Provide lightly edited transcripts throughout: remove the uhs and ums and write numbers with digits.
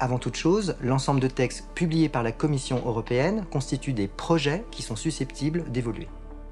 Avant toute chose, l'ensemble de textes publiés par la Commission européenne constituent des projets qui sont susceptibles d'évoluer.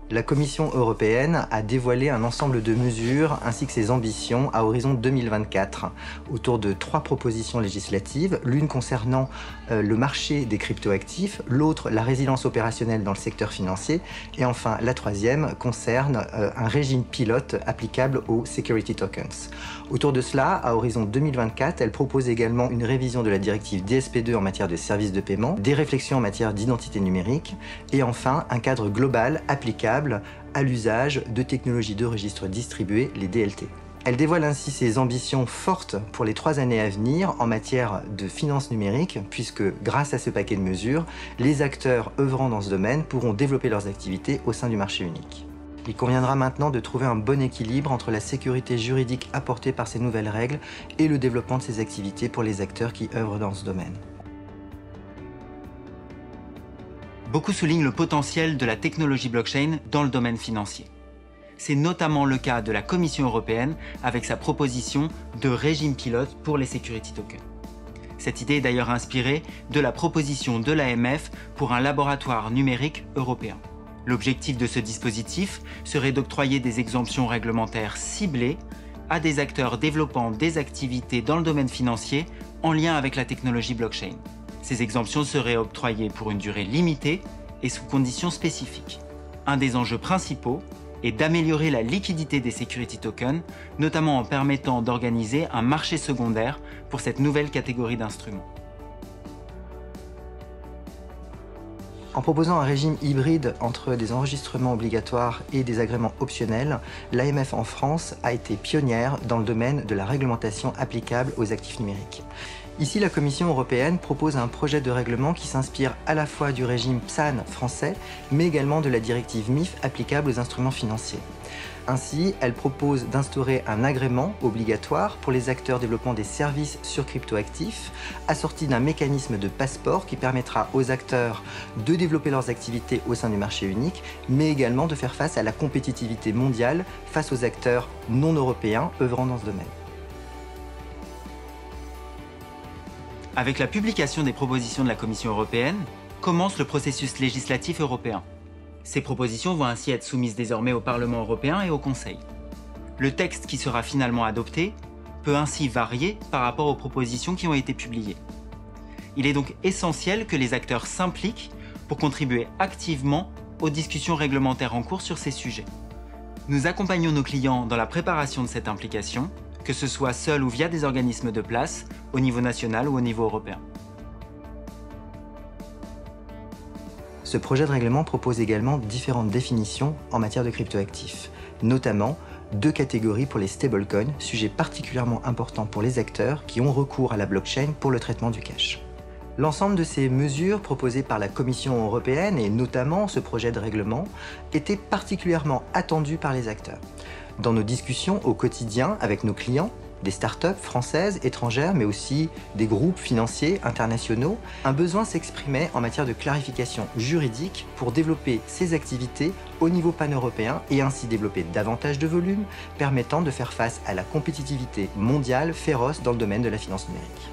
La Commission européenne a dévoilé un ensemble de mesures ainsi que ses ambitions à horizon 2024 autour de 3 propositions législatives, l'une concernant le marché des cryptoactifs, l'autre la résilience opérationnelle dans le secteur financier et enfin la troisième concerne un régime pilote applicable aux security tokens. Autour de cela, à horizon 2024, elle propose également une révision de la directive DSP2 en matière de services de paiement, des réflexions en matière d'identité numérique et enfin un cadre global applicable à l'usage de technologies de registre distribuées, les DLT. Elle dévoile ainsi ses ambitions fortes pour les 3 années à venir en matière de finances numériques, puisque grâce à ce paquet de mesures, les acteurs œuvrant dans ce domaine pourront développer leurs activités au sein du marché unique. Il conviendra maintenant de trouver un bon équilibre entre la sécurité juridique apportée par ces nouvelles règles et le développement de ces activités pour les acteurs qui œuvrent dans ce domaine. Beaucoup soulignent le potentiel de la technologie blockchain dans le domaine financier. C'est notamment le cas de la Commission européenne avec sa proposition de régime pilote pour les security tokens. Cette idée est d'ailleurs inspirée de la proposition de l'AMF pour un laboratoire numérique européen. L'objectif de ce dispositif serait d'octroyer des exemptions réglementaires ciblées à des acteurs développant des activités dans le domaine financier en lien avec la technologie blockchain. Ces exemptions seraient octroyées pour une durée limitée et sous conditions spécifiques. Un des enjeux principaux est d'améliorer la liquidité des security tokens, notamment en permettant d'organiser un marché secondaire pour cette nouvelle catégorie d'instruments. En proposant un régime hybride entre des enregistrements obligatoires et des agréments optionnels, l'AMF en France a été pionnière dans le domaine de la réglementation applicable aux actifs numériques. Ici, la Commission européenne propose un projet de règlement qui s'inspire à la fois du régime PSAN français, mais également de la directive MIF applicable aux instruments financiers. Ainsi, elle propose d'instaurer un agrément obligatoire pour les acteurs développant des services sur cryptoactifs, assorti d'un mécanisme de passeport qui permettra aux acteurs de développer leurs activités au sein du marché unique, mais également de faire face à la compétitivité mondiale face aux acteurs non européens œuvrant dans ce domaine. Avec la publication des propositions de la Commission européenne, commence le processus législatif européen. Ces propositions vont ainsi être soumises désormais au Parlement européen et au Conseil. Le texte qui sera finalement adopté peut ainsi varier par rapport aux propositions qui ont été publiées. Il est donc essentiel que les acteurs s'impliquent pour contribuer activement aux discussions réglementaires en cours sur ces sujets. Nous accompagnons nos clients dans la préparation de cette implication, que ce soit seul ou via des organismes de place, au niveau national ou au niveau européen. Ce projet de règlement propose également différentes définitions en matière de cryptoactifs, notamment 2 catégories pour les stablecoins, sujet particulièrement important pour les acteurs qui ont recours à la blockchain pour le traitement du cash. L'ensemble de ces mesures proposées par la Commission européenne, et notamment ce projet de règlement, étaient particulièrement attendues par les acteurs. Dans nos discussions au quotidien avec nos clients, des startups françaises, étrangères, mais aussi des groupes financiers internationaux, un besoin s'exprimait en matière de clarification juridique pour développer ces activités au niveau pan-européen et ainsi développer davantage de volume, permettant de faire face à la compétitivité mondiale féroce dans le domaine de la finance numérique.